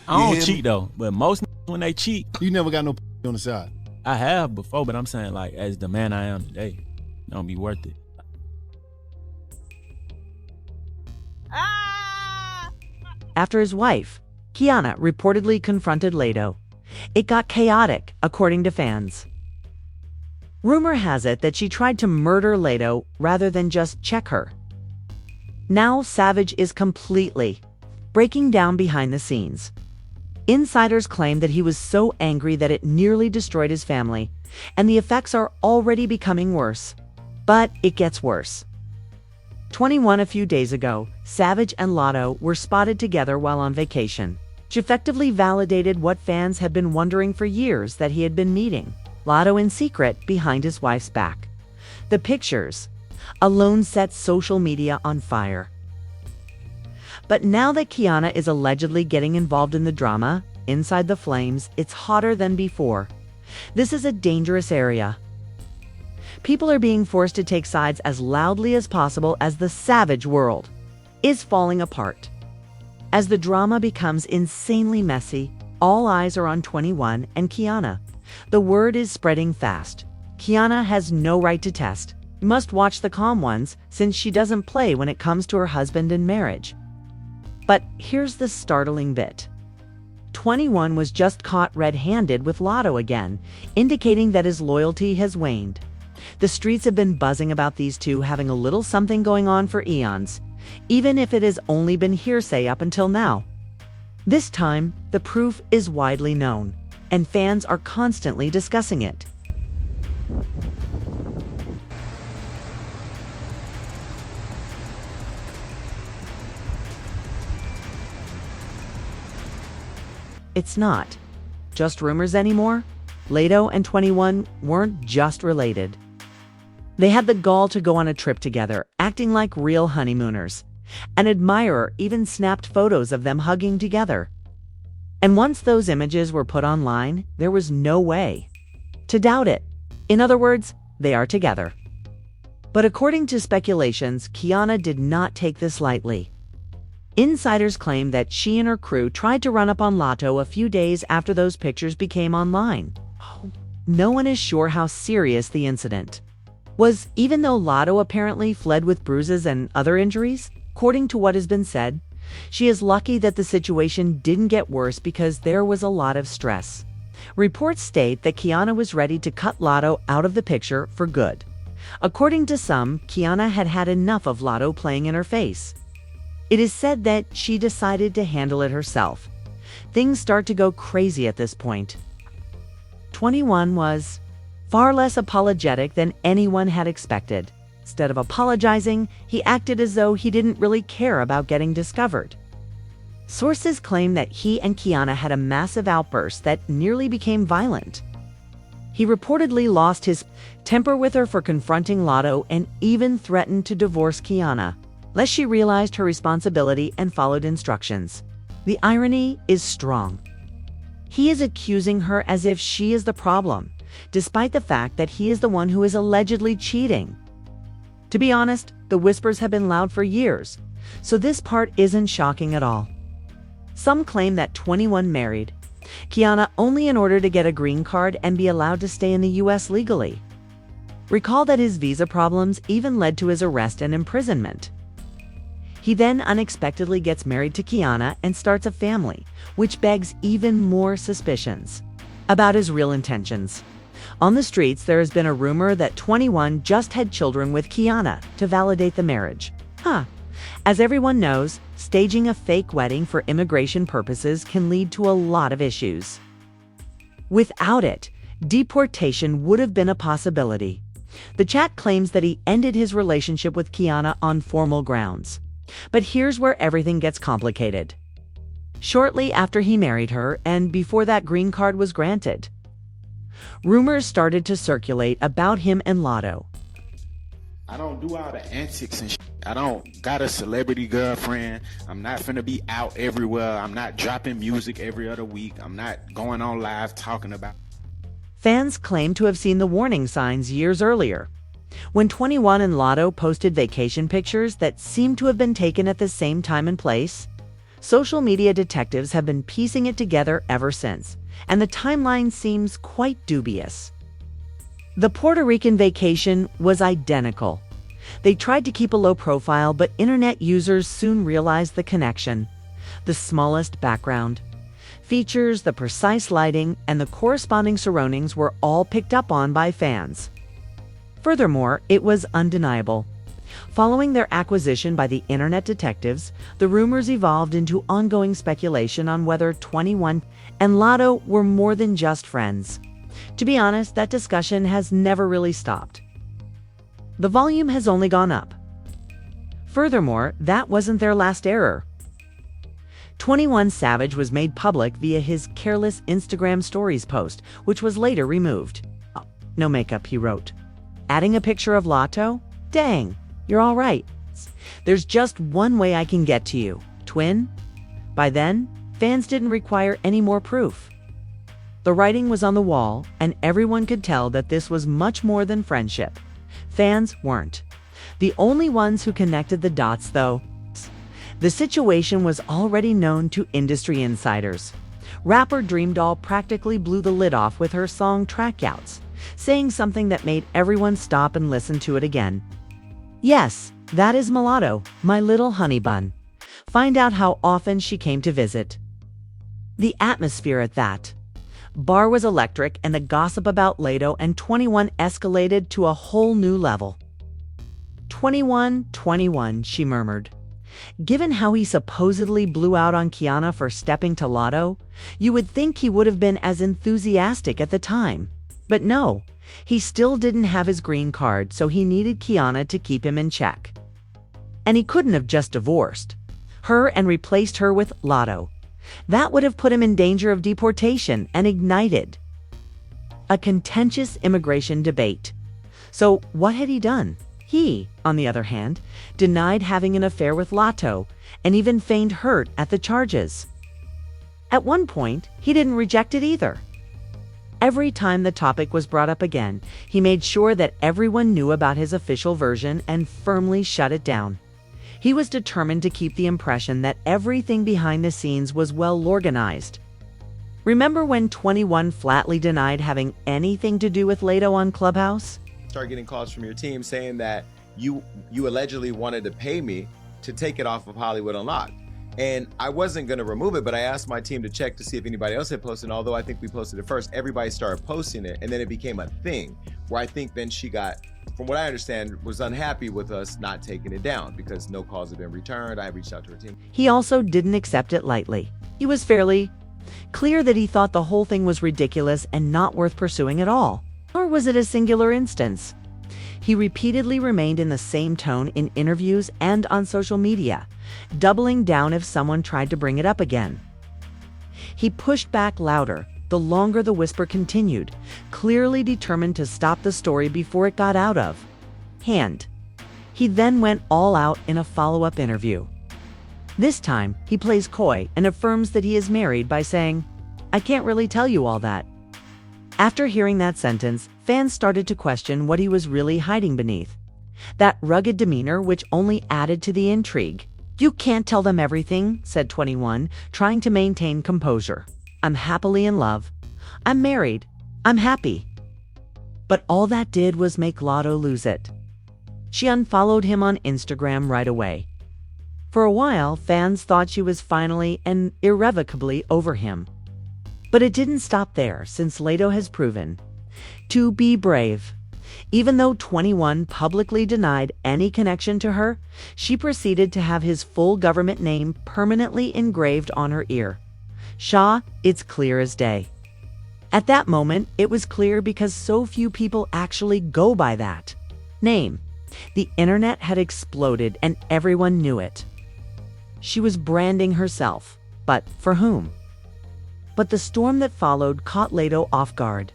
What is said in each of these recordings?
I You don't hear cheat me? though, but most when they cheat, You never got no on the side. I have before, but I'm saying like as the man I am today, it don't be worth it. After his wife, Kiana, reportedly confronted Latto, it got chaotic, according to fans. Rumor has it that she tried to murder Latto rather than just check her. Now Savage is completely breaking down behind the scenes. Insiders claim that he was so angry that it nearly destroyed his family, and the effects are already becoming worse. But it gets worse. 21 a few days ago, Savage and Latto were spotted together while on vacation, which effectively validated what fans had been wondering for years, that he had been meeting Latto in secret behind his wife's back. The pictures alone set social media on fire. But now that Kiana is allegedly getting involved in the drama, inside the flames, it's hotter than before. This is a dangerous area. People are being forced to take sides as loudly as possible as the Savage world is falling apart. As the drama becomes insanely messy, all eyes are on 21 and Kiana. The word is spreading fast. Kiana has no right to test. Must watch the calm ones, since she doesn't play when it comes to her husband and marriage. But here's the startling bit. 21 was just caught red-handed with Latto again, indicating that his loyalty has waned. The streets have been buzzing about these two having a little something going on for eons, even if it has only been hearsay up until now. This time, the proof is widely known, and fans are constantly discussing it. It's not just rumors anymore. Latto and 21 weren't just related. They had the gall to go on a trip together, acting like real honeymooners. An admirer even snapped photos of them hugging together. And once those images were put online, there was no way to doubt it. In other words, they are together. But according to speculations, Kiana did not take this lightly. Insiders claim that she and her crew tried to run up on Latto a few days after those pictures became online. No one is sure how serious the incident was, even though Latto apparently fled with bruises and other injuries. According to what has been said, she is lucky that the situation didn't get worse because there was a lot of stress. Reports state that Kiana was ready to cut Latto out of the picture for good. According to some, Kiana had had enough of Latto playing in her face. It is said that she decided to handle it herself. Things start to go crazy at this point. 21 was far less apologetic than anyone had expected. Instead of apologizing, he acted as though he didn't really care about getting discovered. Sources claim that he and Kiana had a massive outburst that nearly became violent. He reportedly lost his temper with her for confronting Latto and even threatened to divorce Kiana, lest she realized her responsibility and followed instructions. The irony is strong. He is accusing her as if she is the problem, despite the fact that he is the one who is allegedly cheating. To be honest, the whispers have been loud for years, so this part isn't shocking at all. Some claim that 21 married Kiana only in order to get a green card and be allowed to stay in the US legally. Recall that his visa problems even led to his arrest and imprisonment. He then unexpectedly gets married to Kiana and starts a family, which begs even more suspicions about his real intentions. On the streets, there has been a rumor that 21 just had children with Kiana to validate the marriage. As everyone knows, staging a fake wedding for immigration purposes can lead to a lot of issues. Without it, deportation would have been a possibility. The chat claims that he ended his relationship with Kiana on formal grounds. But here's where everything gets complicated. Shortly after he married her, and before that green card was granted, rumors started to circulate about him and Latto. I don't do all the antics and I don't got a celebrity girlfriend. I'm not finna be out everywhere. I'm not dropping music every other week. I'm not going on live talking about. Fans claim to have seen the warning signs years earlier, when 21 and Latto posted vacation pictures that seemed to have been taken at the same time and place. Social media detectives have been piecing it together ever since, and the timeline seems quite dubious. The Puerto Rican vacation was identical. They tried to keep a low profile, but internet users soon realized the connection. The smallest background, features, the precise lighting, and the corresponding surroundings were all picked up on by fans. Furthermore, it was undeniable. Following their acquisition by the internet detectives, the rumors evolved into ongoing speculation on whether 21 and Latto were more than just friends. To be honest, that discussion has never really stopped. The volume has only gone up. Furthermore, that wasn't their last error. 21 Savage was made public via his careless Instagram stories post, which was later removed. "Oh, no makeup," he wrote. Adding a picture of Latto? Dang, you're all right. "There's just one way I can get to you, twin." By then, fans didn't require any more proof. The writing was on the wall, and everyone could tell that this was much more than friendship. Fans weren't. The only ones who connected the dots, though. The situation was already known to industry insiders. Rapper Dreamdoll practically blew the lid off with her song Trackouts, saying something that made everyone stop and listen to it again. "Yes, that is Mulatto, my little honey bun. Find out how often she came to visit." The atmosphere at that bar was electric, and the gossip about Latto and 21 escalated to a whole new level. 21, she murmured. Given how he supposedly blew out on Kiana for stepping to Latto, you would think he would have been as enthusiastic at the time. But no, he still didn't have his green card, so he needed Kiana to keep him in check. And he couldn't have just divorced her and replaced her with Latto. That would have put him in danger of deportation and ignited a contentious immigration debate. So what had he done? He, on the other hand, denied having an affair with Latto and even feigned hurt at the charges. At one point, he didn't reject it either. Every time the topic was brought up again, he made sure that everyone knew about his official version and firmly shut it down. He was determined to keep the impression that everything behind the scenes was well organized. Remember when 21 flatly denied having anything to do with Latto on Clubhouse? Start getting calls from your team saying that you allegedly wanted to pay me to take it off of Hollywood Unlocked. And I wasn't going to remove it, but I asked my team to check to see if anybody else had posted. And although I think we posted it first, everybody started posting it. And then it became a thing where I think then she got, from what I understand, was unhappy with us not taking it down because no calls had been returned. I reached out to her team. He also didn't accept it lightly. He was fairly clear that he thought the whole thing was ridiculous and not worth pursuing at all. Nor was it a singular instance. He repeatedly remained in the same tone in interviews and on social media, doubling down if someone tried to bring it up again. He pushed back louder the longer the whisper continued, clearly determined to stop the story before it got out of hand. He then went all out in a follow-up interview. This time, he plays coy and affirms that he is married by saying, "I can't really tell you all that." After hearing that sentence, fans started to question what he was really hiding beneath. That rugged demeanor which only added to the intrigue. "You can't tell them everything," said 21, trying to maintain composure. "I'm happily in love. I'm married. I'm happy." But all that did was make Latto lose it. She unfollowed him on Instagram right away. For a while, fans thought she was finally and irrevocably over him. But it didn't stop there, since Latto has proven to be brave. Even though 21 publicly denied any connection to her, she proceeded to have his full government name permanently engraved on her ear. Shah, it's clear as day. At that moment, it was clear because so few people actually go by that name. The internet had exploded and everyone knew it. She was branding herself, but for whom? But the storm that followed caught Latto off guard.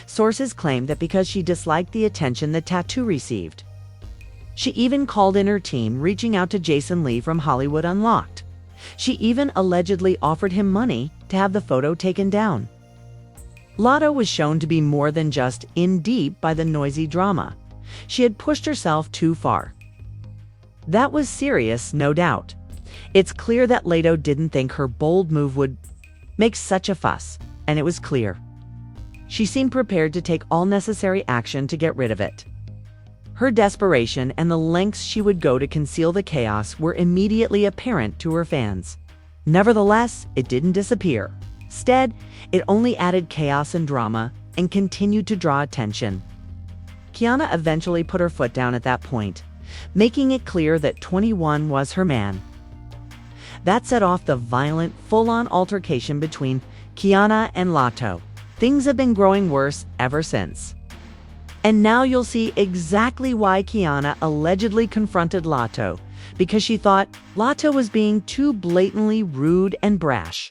Sources claimed that because she disliked the attention the tattoo received. She even called in her team, reaching out to Jason Lee from Hollywood Unlocked. She even allegedly offered him money to have the photo taken down. Latto was shown to be more than just in deep by the noisy drama. She had pushed herself too far. That was serious, no doubt. It's clear that Latto didn't think her bold move would make such a fuss, and it was clear. She seemed prepared to take all necessary action to get rid of it. Her desperation and the lengths she would go to conceal the chaos were immediately apparent to her fans. Nevertheless, it didn't disappear. Instead, it only added chaos and drama and continued to draw attention. Kiana eventually put her foot down at that point, making it clear that 21 was her man. That set off the violent, full-on altercation between Kiana and Latto. Things have been growing worse ever since. And now you'll see exactly why Kiana allegedly confronted Latto, because she thought Latto was being too blatantly rude and brash.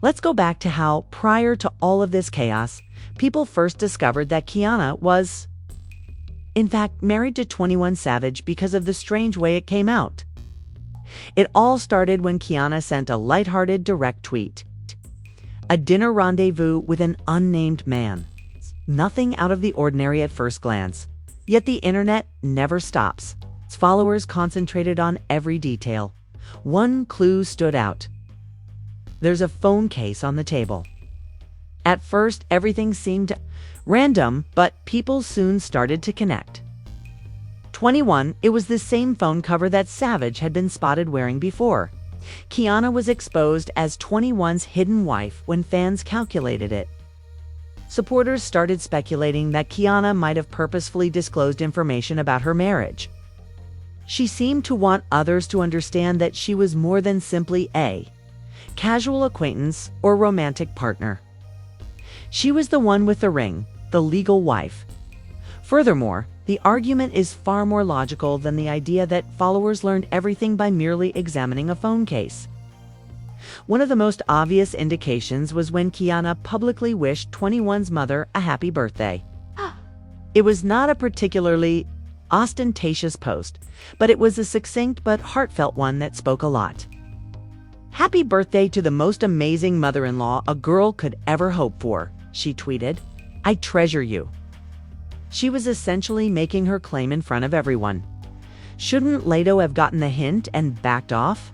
Let's go back to how, prior to all of this chaos, people first discovered that Kiana was, in fact, married to 21 Savage because of the strange way it came out. It all started when Kiana sent a lighthearted direct tweet. A dinner rendezvous with an unnamed man. Nothing out of the ordinary at first glance. Yet the internet never stops. Its followers concentrated on every detail. One clue stood out. There's a phone case on the table. At first, everything seemed random, but people soon started to connect. 21, it was the same phone cover that Savage had been spotted wearing before. Kiana was exposed as 21's hidden wife when fans calculated it. Supporters started speculating that Kiana might have purposefully disclosed information about her marriage. She seemed to want others to understand that she was more than simply a casual acquaintance or romantic partner. She was the one with the ring, the legal wife. Furthermore, the argument is far more logical than the idea that followers learned everything by merely examining a phone case. One of the most obvious indications was when Kiana publicly wished 21's mother a happy birthday. It was not a particularly ostentatious post, but it was a succinct but heartfelt one that spoke a lot. "Happy birthday to the most amazing mother-in-law a girl could ever hope for," she tweeted. "I treasure you." She was essentially making her claim in front of everyone. Shouldn't Latto have gotten the hint and backed off?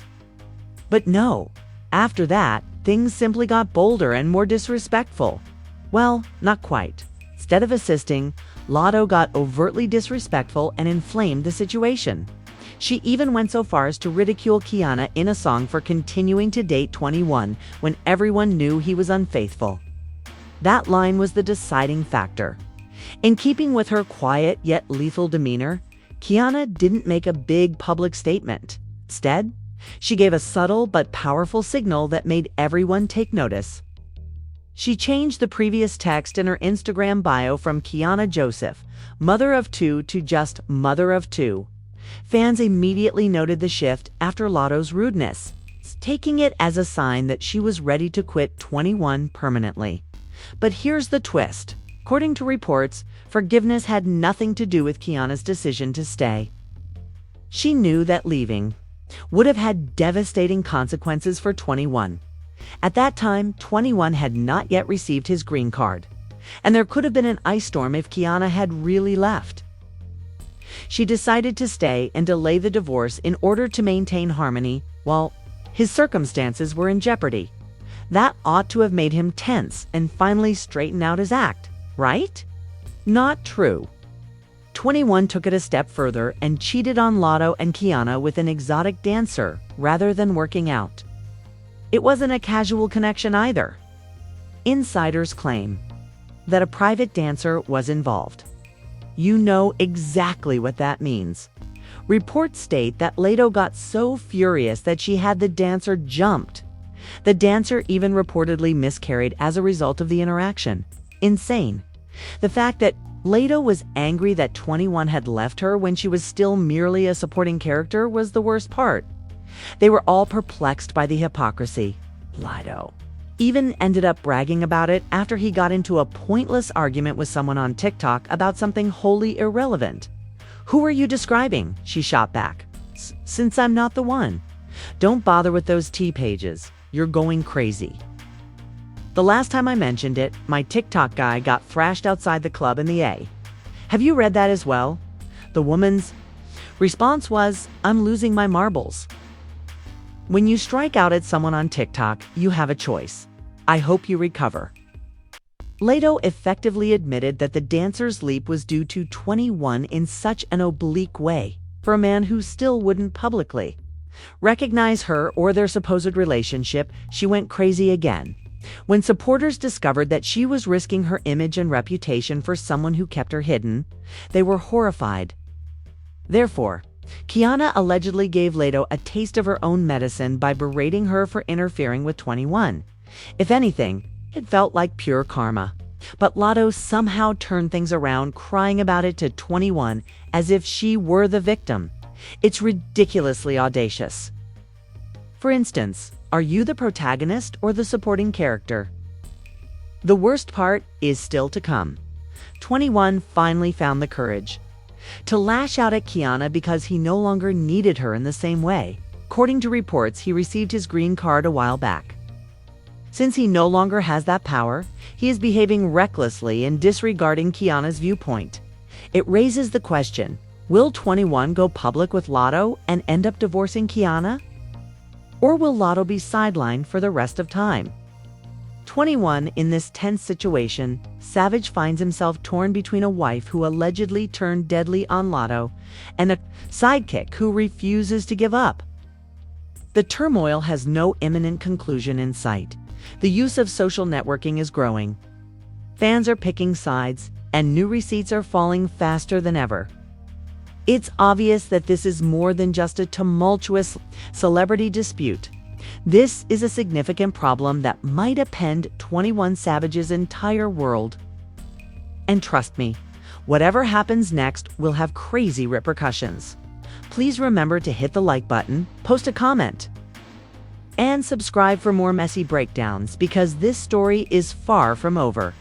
But no. After that, things simply got bolder and more disrespectful. Well, not quite. Instead of assisting, Latto got overtly disrespectful and inflamed the situation. She even went so far as to ridicule Kiana in a song for continuing to date 21 when everyone knew he was unfaithful. That line was the deciding factor. In keeping with her quiet yet lethal demeanor, Kiana didn't make a big public statement. Instead, she gave a subtle but powerful signal that made everyone take notice. She changed the previous text in her Instagram bio from Kiana Joseph, mother of two, to just mother of two. Fans immediately noted the shift after Latto's rudeness, taking it as a sign that she was ready to quit 21 permanently. But here's the twist. According to reports, forgiveness had nothing to do with Kiana's decision to stay. She knew that leaving would have had devastating consequences for 21. At that time, 21 had not yet received his green card, and there could have been an ice storm if Kiana had really left. She decided to stay and delay the divorce in order to maintain harmony while his circumstances were in jeopardy. That ought to have made him tense and finally straighten out his act, right? Not true. 21 took it a step further and cheated on Latto and Kiana with an exotic dancer rather than working out. It wasn't a casual connection either. Insiders claim that a private dancer was involved. You know exactly what that means. Reports state that Latto got so furious that she had the dancer jumped. The dancer even reportedly miscarried as a result of the interaction. Insane. The fact that Latto was angry that 21 had left her when she was still merely a supporting character was the worst part. They were all perplexed by the hypocrisy. Latto even ended up bragging about it after he got into a pointless argument with someone on TikTok about something wholly irrelevant. "Who are you describing?" she shot back. "Since I'm not the one. Don't bother with those T pages. You're going crazy." The last time I mentioned it, my TikTok guy got thrashed outside the club in the A. Have you read that as well? The woman's response was, "I'm losing my marbles." When you strike out at someone on TikTok, you have a choice. I hope you recover. Latto effectively admitted that the dancer's leap was due to 21 in such an oblique way, for a man who still wouldn't publicly recognize her or their supposed relationship. She went crazy again. When supporters discovered that she was risking her image and reputation for someone who kept her hidden, they were horrified. Therefore, Kiana allegedly gave Latto a taste of her own medicine by berating her for interfering with 21. If anything, it felt like pure karma. But Latto somehow turned things around, crying about it to 21 as if she were the victim. It's ridiculously audacious. For instance, are you the protagonist or the supporting character? The worst part is still to come. 21 finally found the courage to lash out at Kiana because he no longer needed her in the same way. According to reports, he received his green card a while back. Since he no longer has that power, he is behaving recklessly and disregarding Kiana's viewpoint. It raises the question, will 21 go public with Latto and end up divorcing Kiana? Or will Latto be sidelined for the rest of time? 21, in this tense situation, Savage finds himself torn between a wife who allegedly turned deadly on Latto and a sidekick who refuses to give up. The turmoil has no imminent conclusion in sight. The use of social networking is growing. Fans are picking sides, and new receipts are falling faster than ever. It's obvious that this is more than just a tumultuous celebrity dispute. This is a significant problem that might upend 21 Savage's entire world. And trust me, whatever happens next will have crazy repercussions. Please remember to hit the like button, post a comment, and subscribe for more messy breakdowns, because this story is far from over.